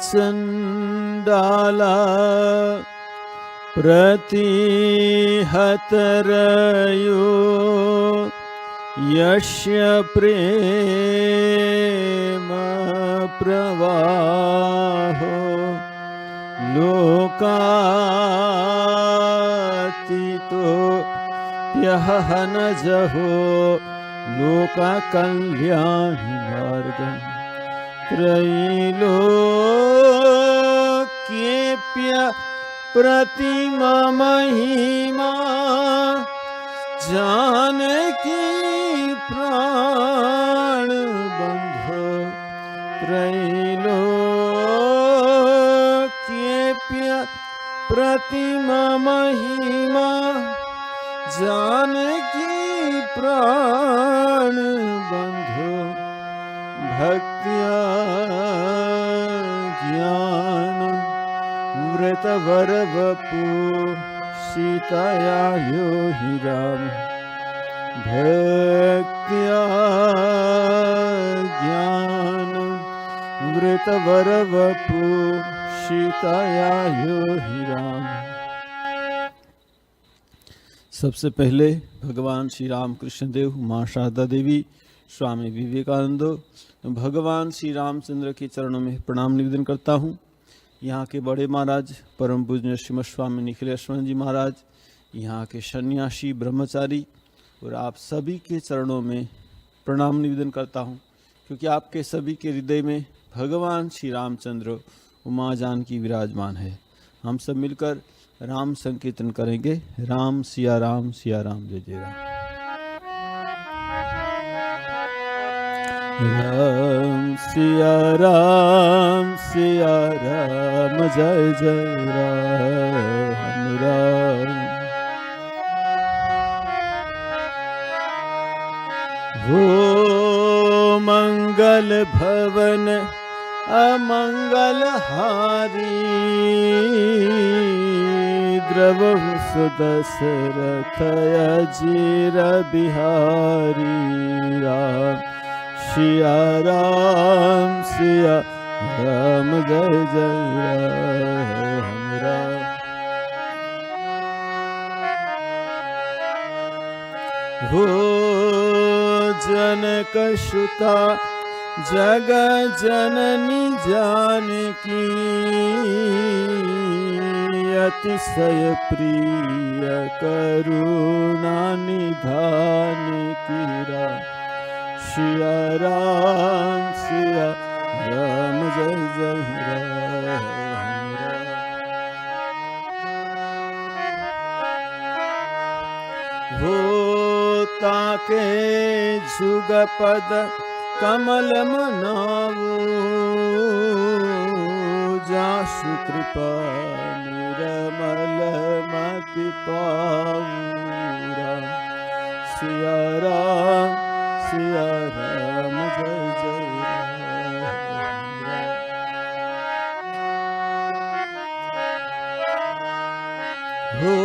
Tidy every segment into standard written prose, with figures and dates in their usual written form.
चंडाला प्रतिहतरयो यस्य प्रेम प्रवाहो लोकातीतो यहनजहो लोककल्याणी मार्गम् त्रैलोक्येऽप्य प्रतिमा महिमा जानकी प्राण बंधो त्रैलोक्येऽप्य प्रतिमा महिमा जानकी प्राण बंधो भक्त्या ज्ञान वृतवरवपु सीताया यो हि राम भक्त्या ज्ञान वृतवरवपु सीताया यो हि राम। सबसे पहले भगवान श्री राम कृष्ण देव, माँ शारदा देवी, स्वामी विवेकानंद, भगवान श्री रामचंद्र के चरणों में प्रणाम निवेदन करता हूँ। यहाँ के बड़े महाराज परम पूज्य श्रीमद स्वामी निखिलेश्वर जी महाराज, यहाँ के सन्यासी ब्रह्मचारी और आप सभी के चरणों में प्रणाम निवेदन करता हूँ, क्योंकि आपके सभी के हृदय में भगवान श्री रामचंद्र उमा जानकी विराजमान है। हम सब मिलकर राम संकीर्तन करेंगे। राम सिया राम, जय जय राम। राम सिया राम, जय जय राम राम। हो मंगल भवन अमंगल हारी, द्रवहु सुदशरथ अजीर बिहारी। राम सिया राम, जय जय राम राम। हो जनक सुता जग जननी जानकी, अतिशय प्रिय करुणा निधान की। राम सिया राम, जय जय राम राम। हो ताके जुगपद कमल मनावो, जासु कृपा निर्मल मति पावो। राम सिया राम, जय जय राम राम। हो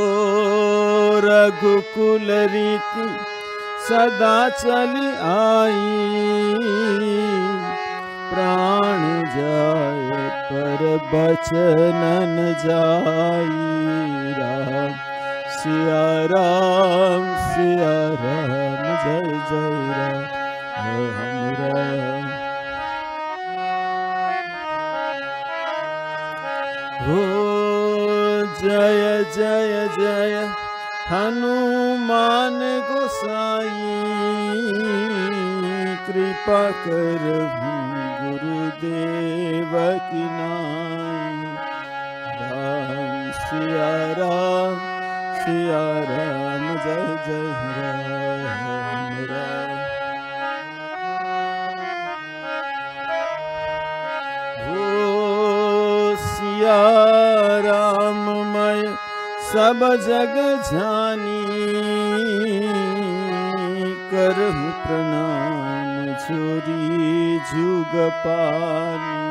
रघुकुल रीति सदा चली आई, प्राण जाय पर बचन न जाई। राम सिया राम, जय जय राम राम। हो जय जय जय हनुमान गोसाई, कृपा करहु गुरुदेव की नाई। राम सिया राम, जय जय राम राम। हो सिया राम मैं सब जग जानी, करहु प्रणाम जोरी जुग पानी।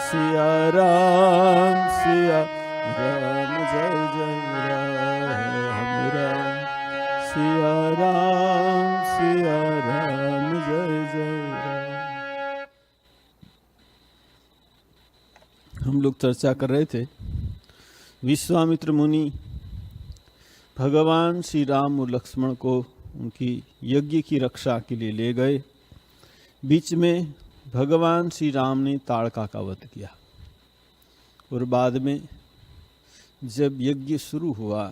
सिया राम, जय जय राम राम। सिया राम, जय जय राम। हम लोग चर्चा कर रहे थे, विश्वामित्र मुनि भगवान श्री राम और लक्ष्मण को उनकी यज्ञ की रक्षा के लिए ले गए। बीच में भगवान श्री राम ने ताड़का का वध किया और बाद में जब यज्ञ शुरू हुआ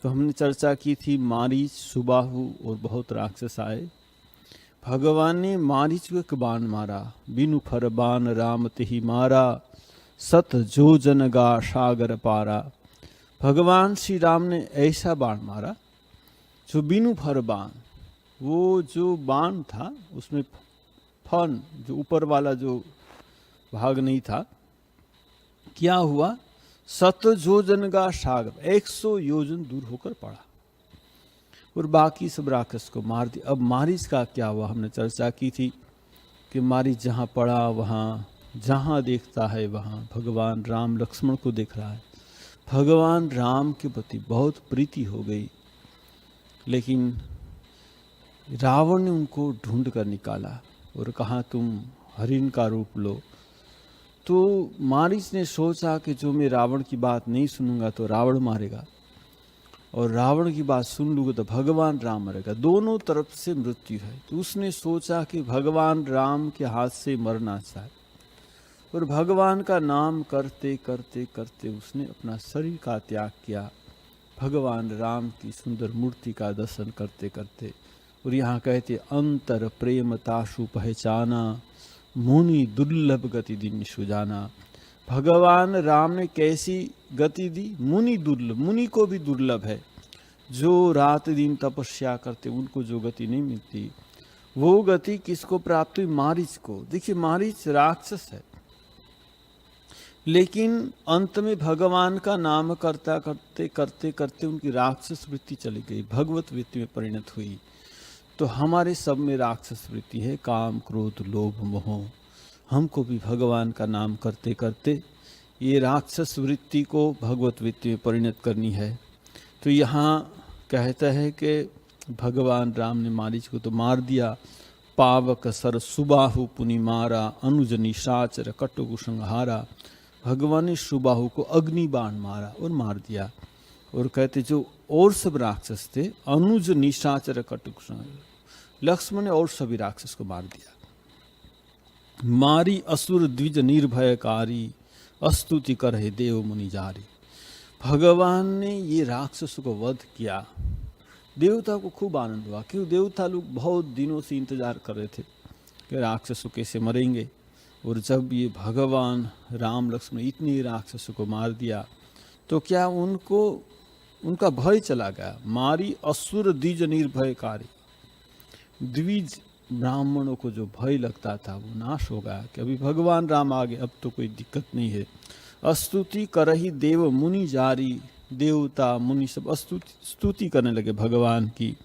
तो हमने चर्चा की थी, मारीच, सुबाहु और बहुत राक्षस आए। भगवान ने मारीच को एक बाण मारा, बिनु फर बाण राम तिहि मारा, सत जोजन गा सागर पारा। भगवान श्री राम ने ऐसा बाण मारा जो बिनु फर बाण, वो जो बाण था उसमें फन, जो ऊपर वाला जो भाग नहीं था, क्या हुआ, सत योजन का सागर, 100 योजन दूर होकर पड़ा और बाकी सब राक्षस को मार दिया। अब मारीच का क्या हुआ, हमने चर्चा की थी कि मारीच जहाँ पड़ा वहाँ जहाँ देखता है वहाँ भगवान राम लक्ष्मण को देख रहा है। भगवान राम के प्रति बहुत प्रीति हो गई, लेकिन रावण ने उनको ढूंढ कर निकाला और कहा तुम हरिण का रूप लो। तो मारीच ने सोचा कि जो मैं रावण की बात नहीं सुनूंगा तो रावण मारेगा, और रावण की बात सुन लूँगा तो भगवान राम मरेगा, दोनों तरफ से मृत्यु है। तो उसने सोचा कि भगवान राम के हाथ से मरना चाहे, और भगवान का नाम करते करते करते उसने अपना शरीर का त्याग किया, भगवान राम की सुंदर मूर्ति का दर्शन करते करते। और यहाँ कहते अंतर प्रेम ताशु पहचाना, मुनि दुर्लभ गति दिन सुजाना। भगवान राम ने कैसी गति दी, मुनि दुर्लभ, मुनि को भी दुर्लभ है, जो रात दिन तपस्या करते उनको जो गति नहीं मिलती, वो गति किसको प्राप्त हुई, मारीच को। देखिए मारीच राक्षस है, लेकिन अंत में भगवान का नाम करता करते करते करते उनकी राक्षस वृत्ति चली गई, भगवत वृत्ति में परिणत हुई। तो हमारे सब में राक्षस वृत्ति है, काम क्रोध लोभ मोह। हमको भी भगवान का नाम करते करते ये राक्षस वृत्ति को भगवत वृत्ति में परिणत करनी है। तो यहाँ कहता है कि भगवान राम ने मारीच को तो मार दिया, पावक सर सुबाहु पुनि मारा, अनुज निशाचर कटुकु संहारा। भगवान ने सुबाहु को अग्नि बाण मारा और मार दिया। और कहते जो और सब राक्षस थे, अनुज निशाचर कटुक संहारा, लक्ष्मण ने और सभी राक्षस को मार दिया। मारी असुर द्विज निर्भयकारी, अस्तुति करहे देव मुनि जारी। भगवान ने ये राक्षसों को वध किया, देवता को खूब आनंद हुआ, क्यों देवता लोग बहुत दिनों से इंतजार कर रहे थे कि राक्षसों कैसे मरेंगे। और जब ये भगवान राम लक्ष्मण इतने राक्षसों को मार दिया तो क्या उनका भय चला गया। मारी असुर द्विज निर्भयकारी, द्विज ब्राह्मणों को जो भय लगता था वो नाश हो गया कि अभी भगवान राम आ गए, अब तो कोई दिक्कत नहीं है। स्तुति करही देव मुनि जारी, देवता मुनि सब स्तुति करने लगे भगवान की।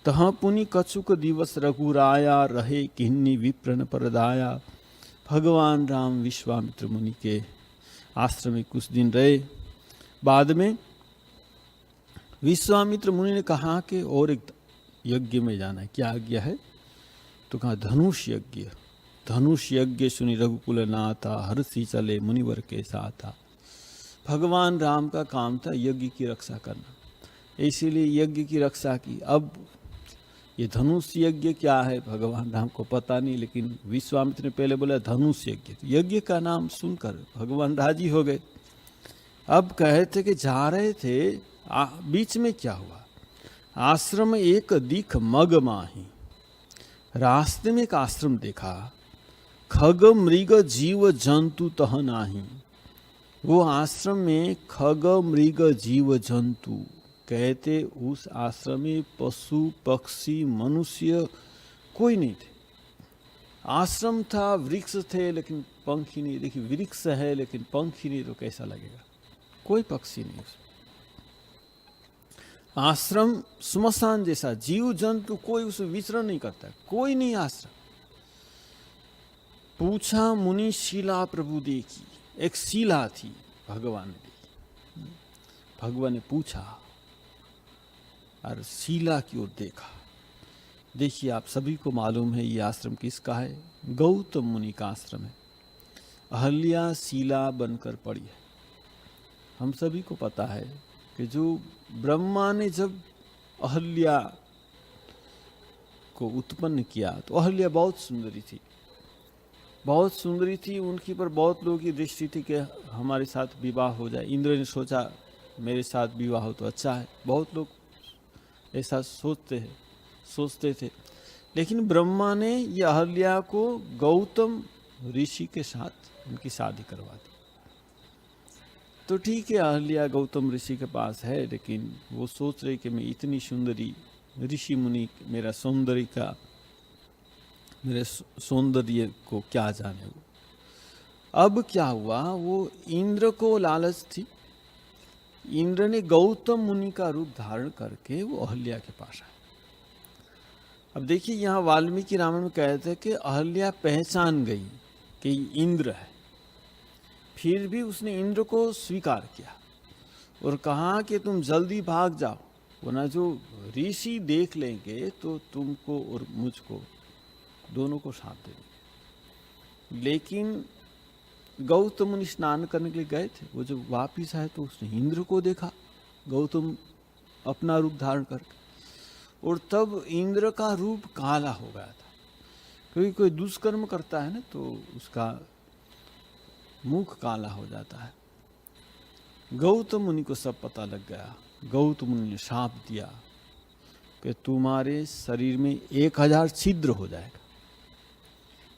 तहाँ पुनि कछुक दिवस रघुराया, रहे किन्नी विप्रन परदाया। भगवान राम विश्वामित्र मुनि के आश्रम में कुछ दिन रहे। बाद में विश्वामित्र मुनि ने कहा कि और एक यज्ञ में जाना है। क्या यज्ञ है, तो कहा धनुष यज्ञ। धनुष यज्ञ सुनी रघुकुल नाथा, हर्षि चले मुनिवर के साथा। भगवान राम का काम था यज्ञ की रक्षा करना, इसीलिए यज्ञ की रक्षा की। अब ये धनुष यज्ञ क्या है भगवान राम को पता नहीं, लेकिन विश्वामित्र ने पहले बोला धनुष यज्ञ। यज्ञ का नाम सुनकर भगवान राजी हो गए। अब कहे थे कि जा रहे थे, बीच में क्या हुआ, आश्रम एक दिख मग माही। रास्ते में एक आश्रम देखा, खग मृग जीव जंतु तह नाही। वो आश्रम में खग मृग जीव जंतु, कहते उस आश्रम में पशु पक्षी मनुष्य कोई नहीं थे। आश्रम था, वृक्ष थे लेकिन पंख ही नहीं। देखिए वृक्ष है लेकिन पंख ही नहीं तो कैसा लगेगा, कोई पक्षी नहीं। आश्रम श्मशान जैसा, जीव जंतु कोई उसमें विचरण नहीं करता, कोई नहीं आश्रम। पूछा मुनि शिला प्रभु देखी, एक शिला थी भगवान ने देखी। भगवान ने पूछा और शिला की ओर देखा। देखिए आप सभी को मालूम है ये आश्रम किसका है, गौतम मुनि का आश्रम है। अहल्या शीला बनकर पड़ी है। हम सभी को पता है कि जो ब्रह्मा ने जब अहल्या को उत्पन्न किया तो अहल्या बहुत सुंदरी थी, बहुत सुंदरी थी। उनकी पर बहुत लोगों की दृष्टि थी कि हमारे साथ विवाह हो जाए। इंद्र ने सोचा मेरे साथ विवाह हो तो अच्छा है, बहुत लोग ऐसा सोचते थे। लेकिन ब्रह्मा ने यह अहल्या को गौतम ऋषि के साथ उनकी शादी करवा दी। तो ठीक है, अहल्या गौतम ऋषि के पास है, लेकिन वो सोच रही कि मैं इतनी सुंदरी, ऋषि मुनि मेरे सौंदर्य को क्या जाने वो। अब क्या हुआ, वो इंद्र को लालच थी, इंद्र ने गौतम मुनि का रूप धारण करके वो अहल्या के पास आए। अब देखिए यहाँ वाल्मीकि रामायण में कहते हैं कि अहल्या पहचान गई कि इंद्र है, फिर भी उसने इंद्र को स्वीकार किया और कहा कि तुम जल्दी भाग जाओ, वरना जो ऋषि देख लेंगे तो तुमको और मुझको दोनों को साथ देंगे। लेकिन गौतम मुनि स्नान करने के लिए गए थे, वो जब वापिस आए तो उसने इंद्र को देखा, गौतम अपना रूप धारण करके, और तब इंद्र का रूप काला हो गया था। क्योंकि कोई दुष्कर्म करता है ना तो उसका मुख काला हो जाता है। गौतम मुनि को सब पता लग गया। गौतम मुनि ने शाप दिया कि तुम्हारे शरीर में 1000 छिद्र हो जाएगा।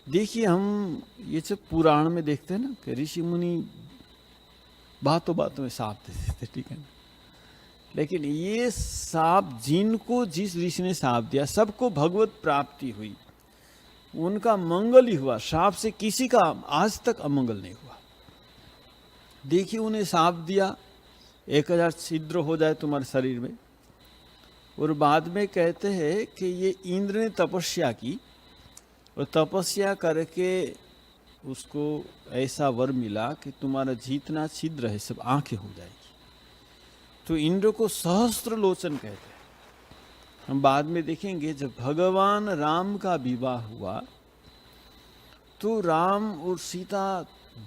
देखिए हम ये सब पुराण में देखते हैं ना कि ऋषि मुनि बातों बातों में शाप देते थे, ठीक है ना। लेकिन ये शाप, जिनको जिस ऋषि ने शाप दिया सबको भगवत प्राप्ति हुई, उनका मंगल ही हुआ। शाप से किसी का आज तक अमंगल नहीं हुआ। देखिए उन्हें शाप दिया 1000 छिद्र हो जाए तुम्हारे शरीर में, और बाद में कहते हैं कि ये इंद्र ने तपस्या की और तपस्या करके उसको ऐसा वर मिला कि तुम्हारा जितना छिद्र है सब आंखें हो जाएगी। तो इंद्र को सहस्त्र लोचन कहते हैं। हम बाद में देखेंगे जब भगवान राम का विवाह हुआ तो राम और सीता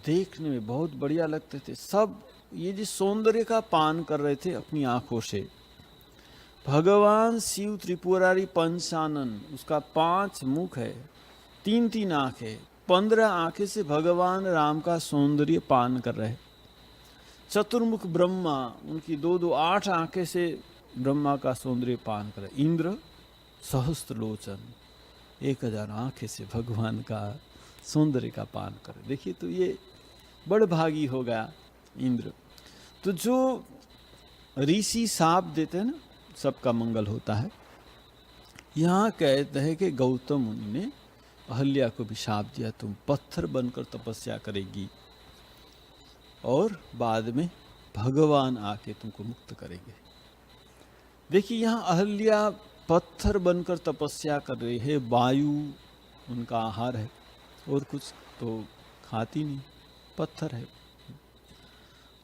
देखने में बहुत बढ़िया लगते थे। सब ये जो सौंदर्य का पान कर रहे थे अपनी आंखों से। भगवान शिव त्रिपुरारी पंचानन, उसका 5 मुख है, 3 आंखें, 15 आंखें से भगवान राम का सौंदर्य पान कर रहे। चतुर्मुख ब्रह्मा, उनकी 2 8 आंखें से ब्रह्मा का सौंदर्य पान कर रहे। इंद्र सहस्त्र लोचन, 1000 आंखें से भगवान का सौंदर्य का पान करे। देखिए तो ये बड़ भागी हो गया इंद्र। तो जो ऋषि शाप देते हैं ना, सबका मंगल होता है। यहाँ कहते हैं कि गौतम मुनि ने अहल्या को भी शाप दिया, तुम पत्थर बनकर तपस्या करेगी और बाद में भगवान आके तुमको मुक्त करेंगे। देखिए यहाँ अहल्या पत्थर बनकर तपस्या कर रही है, वायु उनका आहार है और कुछ तो खाती नहीं, पत्थर है।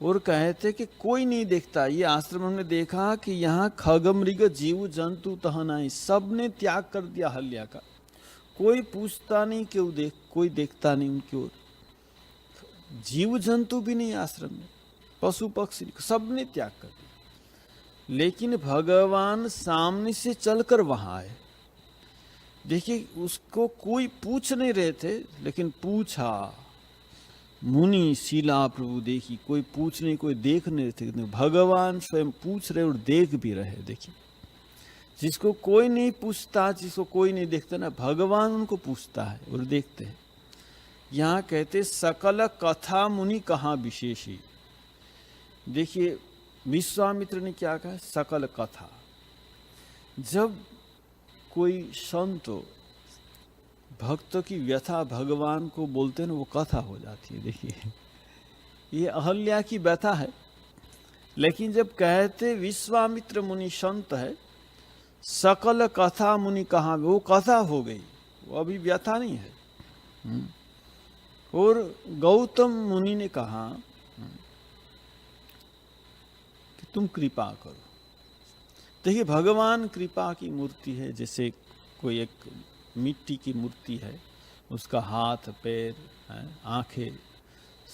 और कहते कि कोई नहीं देखता। ये आश्रम ने देखा कि यहाँ खगमृग जीव जंतु तहनाई, सबने त्याग कर दिया अहल्या का। कोई पूछता नहीं क्यों कोई देखता नहीं उनकी ओर। जीव जंतु भी नहीं आश्रम में, पशु पक्षी सबने त्याग कर दिया। लेकिन भगवान सामने से चलकर वहां आए। देखिए उसको कोई पूछ नहीं रहे थे, लेकिन पूछा। मुनि शीला प्रभु देखी, कोई पूछ नहीं, कोई देख नहीं रहे थे, भगवान स्वयं पूछ रहे और देख भी रहे। देखिए जिसको कोई नहीं पूछता, जिसको कोई नहीं देखता ना, भगवान उनको पूछता है और देखते हैं। यहाँ कहते सकल कथा मुनि कहाँ विशेषी। देखिए विश्वामित्र ने क्या कहा, सकल कथा। जब कोई संत भक्तों की व्यथा भगवान को बोलते हैं ना, वो कथा हो जाती है। देखिए ये अहल्या की व्यथा है, लेकिन जब कहते विश्वामित्र मुनि संत है, सकल कथा मुनि कहाँ, वो कथा हो गई, वो अभी व्यथा नहीं है। और गौतम मुनि ने कहा कि तुम कृपा करो। देखिए भगवान कृपा की मूर्ति है। जैसे कोई एक मिट्टी की मूर्ति है, उसका हाथ पैर आंखें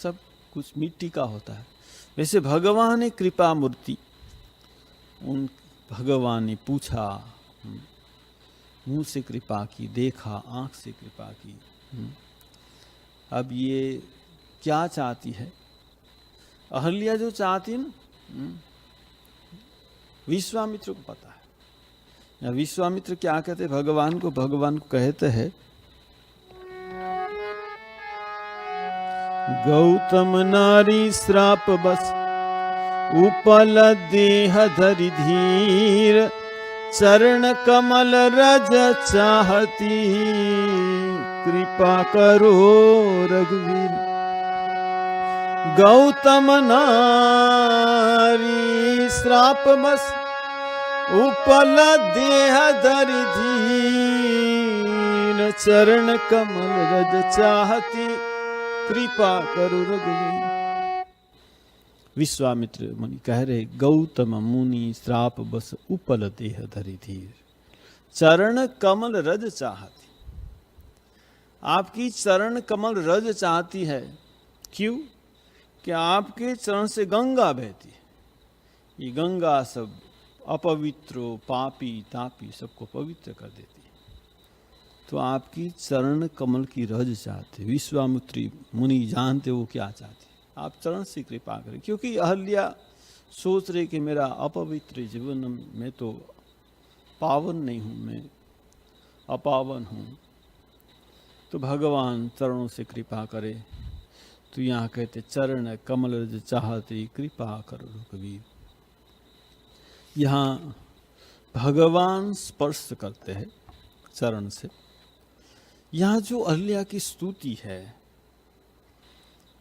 सब कुछ मिट्टी का होता है। वैसे भगवान एक कृपा मूर्ति, उन भगवान ने पूछा, मुंह से कृपा की, देखा आंख से कृपा की। अब ये क्या चाहती है अहल्या? जो चाहती है ना, विश्वामित्र को पता है। या विश्वामित्र क्या कहते भगवान को? भगवान को कहते हैं, गौतम नारी श्राप बस उपल देह धरि धीर, चरण कमल रज चाहती, कृपा करो रघुवीर। गौतम नारी श्राप बस उपल देह धरि धीर, चरण कमल रज चाहती, कृपा करो रघुवीर। विश्वामित्र मुनि कह रहे, गौतम मुनि श्राप बस उपल देह धरि धीर, चरण कमल रज चाहती। आपकी चरण कमल रज चाहती है। क्यों? कि आपके चरण से गंगा बहती है। ये गंगा सब अपवित्रो पापी तापी सबको पवित्र कर देती है। तो आपकी चरण कमल की रज चाहते। विश्वामित्री मुनि जानते वो क्या चाहते, आप चरण से कृपा करें। क्योंकि अहल्या सोच रहे कि मेरा अपवित्र जीवन में तो पावन नहीं हूँ, मैं अपावन हूँ, तो भगवान चरणों से कृपा करे। तो यहाँ कहते चरण कमल रज चाहते, कृपा करो रघुवीर। यहाँ भगवान स्पर्श करते हैं चरण से। यहाँ जो अहल्या की स्तुति है,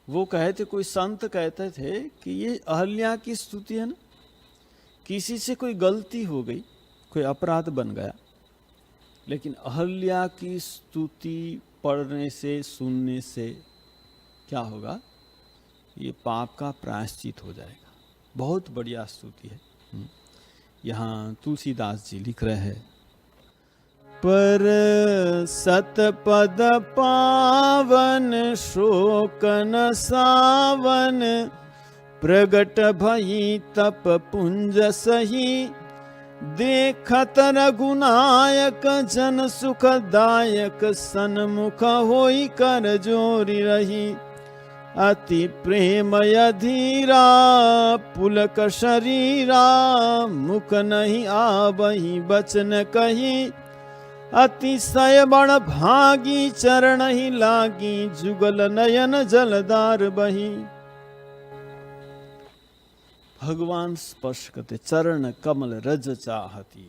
वो कहते, कोई संत कहते थे कि ये अहल्या की स्तुति है ना, किसी से कोई गलती हो गई, कोई अपराध बन गया, लेकिन अहल्या की स्तुति पढ़ने से, सुनने से क्या होगा? ये पाप का प्रायश्चित हो जाएगा। बहुत बढ़िया स्तुति है। यहाँ तुलसीदास जी लिख रहे हैं, पर सतपद पावन शोक न सावन, प्रगट भई तप पुंज सही, देखत रघुनायक जन सुखदायक, सन्मुख होई कर जोरी रही, अति प्रेम अधीरा पुलक शरीरा, मुख नहीं आबही बचन कही, अतिशय बड़ भागी चरण ही लागी, जुगल नयन जलदार बही। भगवान स्पर्श करते, चरण कमल रज चाहती।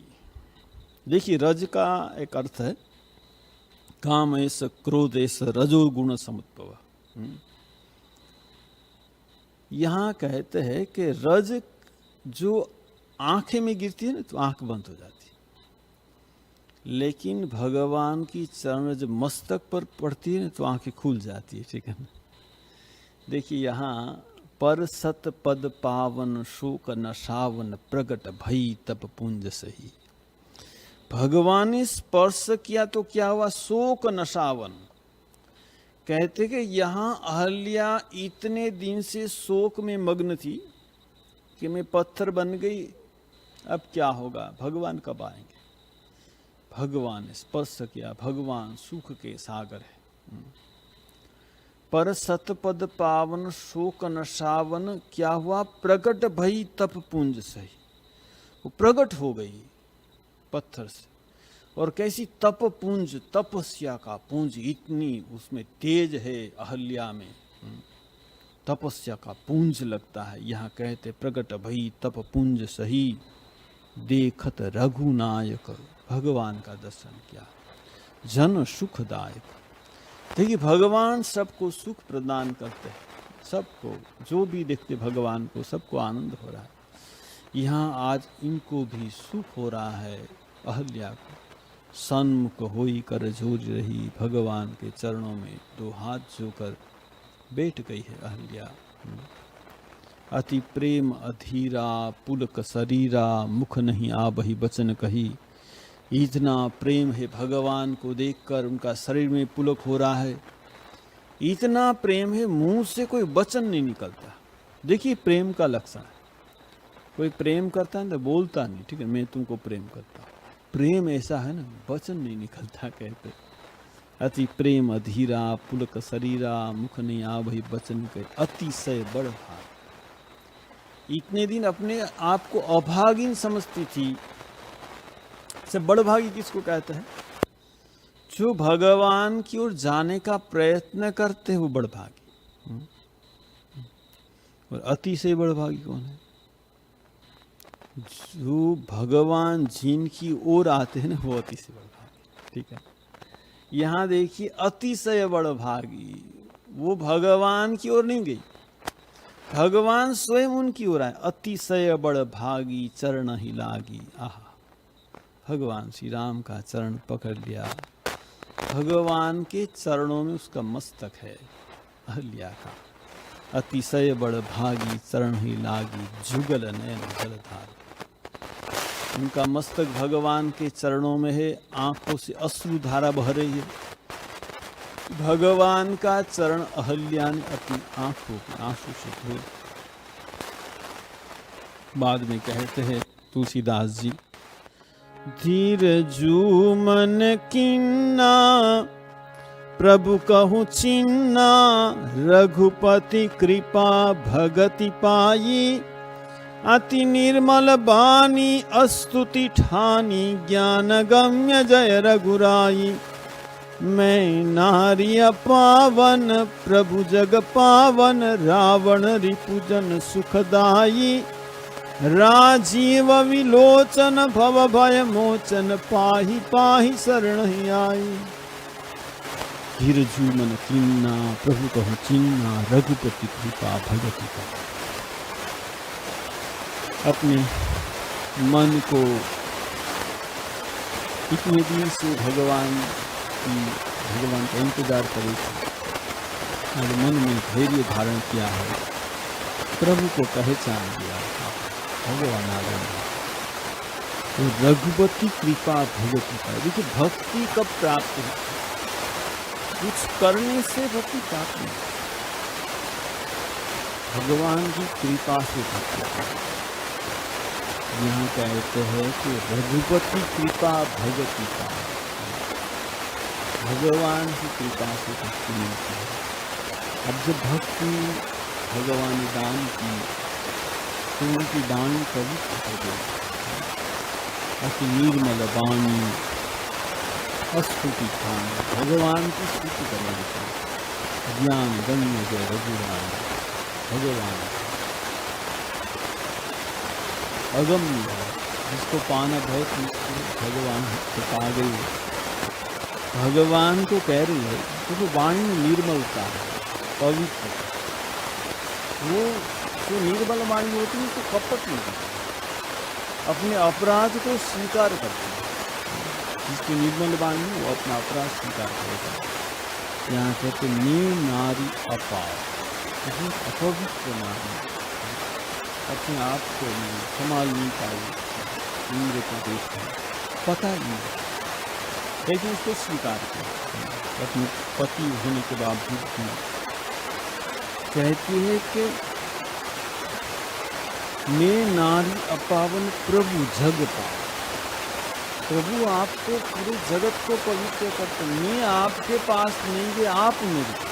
देखिए, रज का एक अर्थ है काम ऐसा क्रोध ऐसा रजोगुण समुद्भव। यहाँ कहते हैं कि रज जो आंखें में गिरती है ना, तो आंख बंद हो जाती है, लेकिन भगवान की चरण जब मस्तक पर पड़ती है ना, तो आंखें खुल जाती है। ठीक है ना? देखिए यहाँ, पर सत पद पावन शोक न सावन, प्रगट भई तप पुंज सही। भगवान ने स्पर्श किया तो क्या हुआ? शोक न सावन। कहते कि यहाँ अहल्या इतने दिन से शोक में मग्न थी कि मैं पत्थर बन गई, अब क्या होगा, भगवान कब आएंगे। भगवान ने स्पर्श किया। भगवान सुख के सागर है। पर सतपद पावन शोक न सावन, क्या हुआ? प्रगट भई तप पुंज सही। वो प्रगट हो गई पत्थर से। और कैसी तप पुंज, तपस्या का पुंज, इतनी उसमें तेज है अहल्या में, तपस्या का पुंज लगता है। यहाँ कहते प्रगट भई तप पुंज सही, देखत रघुनायक। भगवान का दर्शन किया, जन सुखदायक। देखिए, भगवान सबको सुख प्रदान करते हैं, सबको जो भी देखते भगवान को, सबको आनंद हो रहा है। यहाँ आज इनको भी सुख हो रहा है। अहल्या को सन्मुख होई कर झूरी रही, भगवान के चरणों में दो हाथ जोकर बैठ गई है अहल्या। अति प्रेम अधीरा पुलक शरीरा, मुख नहीं आबही बचन कही। इतना प्रेम है भगवान को देखकर, उनका शरीर में पुलक हो रहा है। इतना प्रेम है, मुंह से कोई वचन नहीं निकलता। देखिए प्रेम का लक्षण है, कोई प्रेम करता है ना बोलता नहीं, ठीक है, मैं तुमको प्रेम करता हूँ। प्रेम ऐसा है ना, वचन नहीं निकलता। कहते अति प्रेम अधीरा पुलक शरीरा, मुख नहीं आ भई वचन कहे, अतिशय बड़ भाग। इतने दिन अपने आप को अभागिन समझती थी। से बड़भागी किसको कहते हैं? जो भगवान की ओर जाने का प्रयत्न करते हैं वो बड़भागी। और अतिशय बड़भागी कौन है? जो भगवान जिनकी ओर आते हैं ना वो अतिशय बड़भागी। ठीक है, यहाँ देखिए अतिशय बड़भागी, वो भगवान की ओर नहीं गई, भगवान स्वयं उनकी ओर आए। अतिशय बड़भागी चरण ही लागी। आहा, भगवान श्री राम का चरण पकड़ लिया। भगवान के चरणों में उसका मस्तक है अहल्या का। अतिशय बड़भागी चरण ही लागी, जुगल नयन जलधार। उनका मस्तक भगवान के चरणों में है, आंखों से अश्रु धारा बह रही है। भगवान का चरण अहल्या ने अपनी आंखों के आंसू से धोए। बाद में कहते हैं तुलसीदास जी, धीर जू मन किन्ना प्रभु कहूँ चिन्ना, रघुपति कृपा भगति पाई, अति निर्मल बानी अस्तुति ठानी, ज्ञान गम्य जय रघुराई। मैं नारी पावन प्रभु जग पावन, रावण रिपुजन सुखदाई, राजीव विलोचन भव भय मोचन, पाहि पाहि शरण ही आई। धीरजू मन कीन्ना प्रभु कहु चिन्ना, रघुपति कृपा भगति का। अपने मन को इतने दिन से भगवान का इंतजार करे और मन में धैर्य धारण किया है, प्रभु को पहचान लिया, भगवान आ गए। तो रघुपति कृपा भगति का। देखिए भक्ति कब प्राप्त है? कुछ करने से भक्ति प्राप्त नहीं, भगवान की कृपा से भक्ति। यहाँ कहते हैं कि रघुपति कृपा भगति का, भगवान की कृपा से भक्ति मिलती है। अब जब भक्ति भगवान ने दान की तो उनकी वाणी पवित्र हो गई। अति निर्मल वाणी अस्तुति खान, भगवान की स्तुति करने की। ज्ञान गम्य जय रघुराई, भगवान अगम्य है, जिसको पाना बहुत मुश्किल, भगवान को पा गई। भगवान को कह रही है तो वो वाणी निर्मलता है, पवित्र। वो जो निर्मल वाणी होती है तो कपट नहीं करती, अपने अपराध को स्वीकार करती है। जिसकी निर्मल वाणी है वो अपना अपराध स्वीकार करेगा। यहाँ कहते ने नारी अपार, अपवित्र नारी अपने आप को संभाल नहीं पाई, इंद्र को देखा, पता नहीं, लेकिन उसको स्वीकार किया। अपने पति होने के बावजूद भी कहती है कि मैं नारी अपावन प्रभु जग पावन। प्रभु आपको पूरे जगत को पवित्र करते, मैं आपके पास नहीं गए, आप मेरे।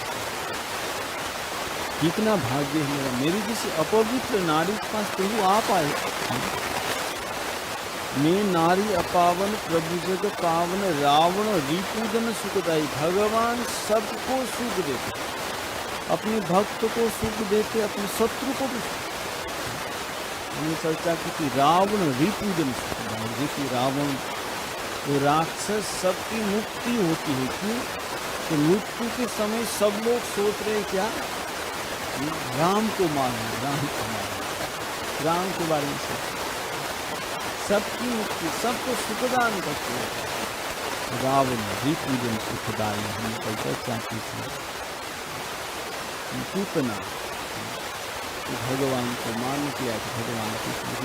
कितना भाग्य है मेरा, मेरी किसी अपवित्र नारी के पास प्रभु आप आए। मैं नारी अपावन प्रभु जग पावन, रावण रिपुजन सुखदाई। भगवान सबको सुख देते, अपने भक्त को सुख देते, अपने शत्रु को भी। हमने चर्चा की थी रावण रिपुजन सुखदाई। देखिए रावण वो राक्षस, सबकी मुक्ति होती है। क्यों? तो मृत्यु के समय सब लोग सोच रहे क्या, राम को मारना, राम को मारना, राम के बारे में सोच, सबकी मुक्ति, सबको सुखदान करते हैं। रावण रिपुजन सुखदाई, हम कल चर्चा की थी। कितना भगवान को मान किया कि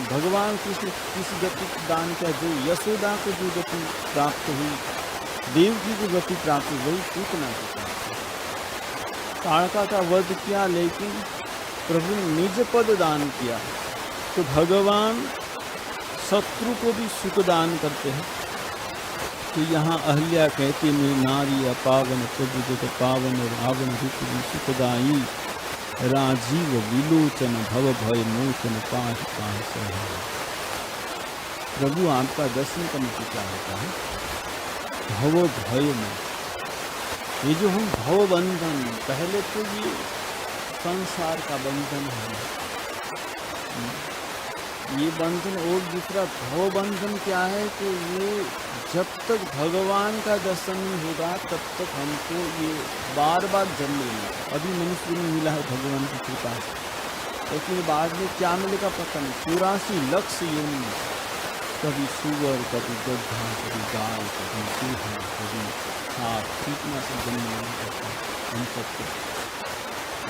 भगवान कृष्ण किसी गति दान किया, जो यशोदा को जो गति प्राप्त हुई, देवकी को गति प्राप्त हुई, कितना ताड़का का वध किया, लेकिन प्रभु ने निज पद दान किया। तो भगवान शत्रु को भी सुख दान करते हैं। तो यहाँ अहल्या कहती मेरी नारी अपावन प्रभु जग पावन रावण रूप सुखदाई राजीव विलोचन भव भय मोचन पाहि पाहि सहाय। प्रभु आपका दर्शन करने से क्या होता है? भव भय में ये जो हम भव बंधन, पहले तो ये संसार का बंधन है, ये बंधन, और दूसरा भव बंधन क्या है कि ये जब तक भगवान का दर्शन नहीं होगा तब तक हमको ये बार बार जन्म लेना। अभी मनुष्य में मिला है भगवान की कृपा से, लेकिन बाद में क्या मिलेगा पता नहीं। 84 लाख योनि, कभी सुअर, कभी गड्ढा, कभी गाय, कभी चूहा, कभी सांप, कितना से जन्म लेना पड़ता है हम सबको।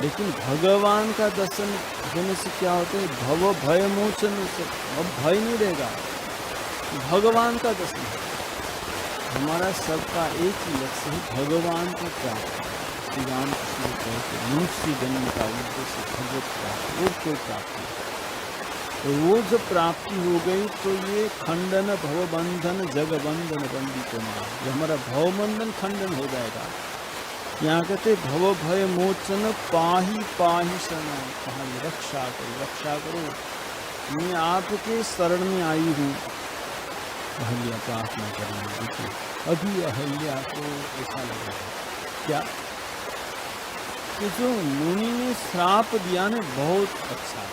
लेकिन भगवान का दर्शन होने से क्या होता है? भव भय मोचन से अब भय नहीं रहेगा, भगवान का दर्शन है। हमारा सबका एक ही लक्ष्य है, भगवान को प्राप्त। श्री राम कृष्ण कहते मनुष्य जन्म का उद्देश्य भगवत प्राप्ति, और कोई प्राप्ति। तो वो जब प्राप्ति हो गई तो ये खंडन भव बंधन जग बंधन बंदी को मार, ये हमारा भव बंधन खंडन हो जाएगा। यहाँ कहते भव भय मोचन पाही पाही शरण, कहा रक्षा करो, रक्षा करो, मैं आपके शरण में आई हूँ। अहल्या प्रार्थना करना। देखिए अभी अहल्या को ऐसा लगा क्या कि जो मुनि ने श्राप दिया ना बहुत अच्छा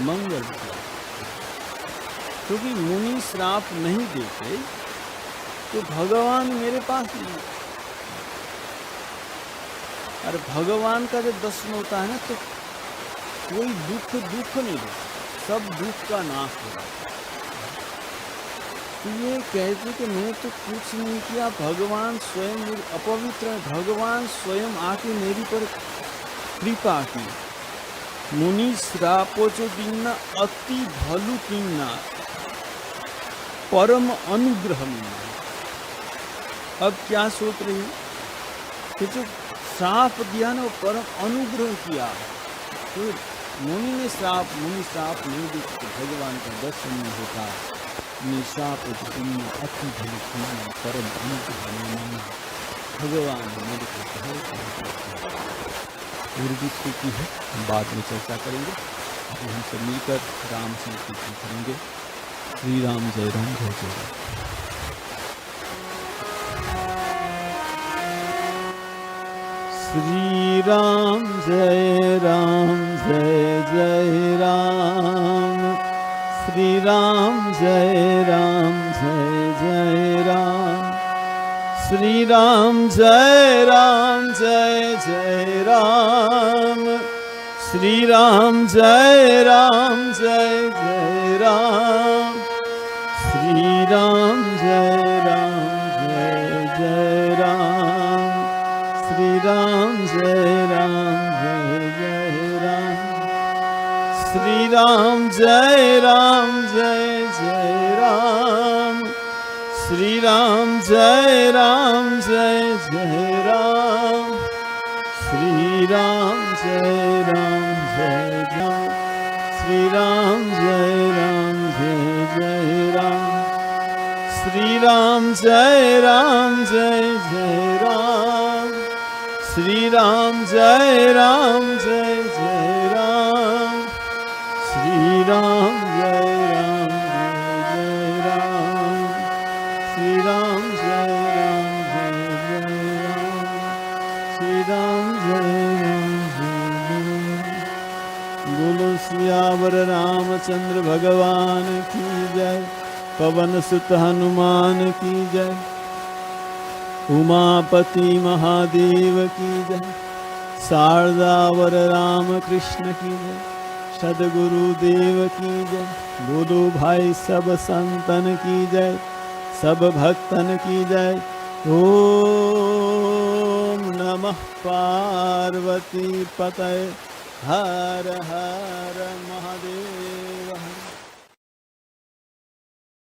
मंगल किया, क्योंकि मुनि श्राप नहीं देते तो भगवान मेरे पास नहीं। अरे भगवान का जब दर्शन होता है ना तो कोई दुख नहीं देता, सब दुख का नाश हो जाता है। तो ये कहते कि मैं तो कुछ नहीं किया, भगवान स्वयं अपवित्र है, भगवान स्वयं आके मेरी पर कृपा की। मुनि श्रापो जो दीना अति भलु कीना परम अनुग्रह मिलना। अब क्या सोच रही है कि जो श्राप दिया ना वो परम अनुग्रह किया। तो मुनि श्राप नहीं देते, भगवान का दर्शन नहीं होता। निशाप अति भलु कीना परम अनुग्रह मिलना, भगवान मेरे को और भी स्थिति है, हम बाद में चर्चा करेंगे। अभी हम सब मिलकर राम संकीर्तन करेंगे। श्री राम जय राम जय जय राम। श्री राम जय जय राम, श्री राम जय जय राम, श्री राम जय जय राम, श्री राम जय जय राम, श्री राम जय जय राम, श्री राम जय जय राम, श्री राम जय जय राम, श्री राम जय जय राम, श्री राम जय जय राम, श्री राम जय जय राम, श्री राम जय जय राम, श्री राम जय जय राम, श्री राम जय जय राम, श्री राम जय जय राम, श्री राम जय बोलो सियावर रामचंद्र भगवान की जय, पवन सुत हनुमान की जय, उमापति महादेव की जय, शारदावर राम कृष्ण की जय, सदगुरु देव की जय। बोलो भाई सब संतन की जय, सब भक्तन की जय। ओम नमः पार्वती पतये हर हर महादेव।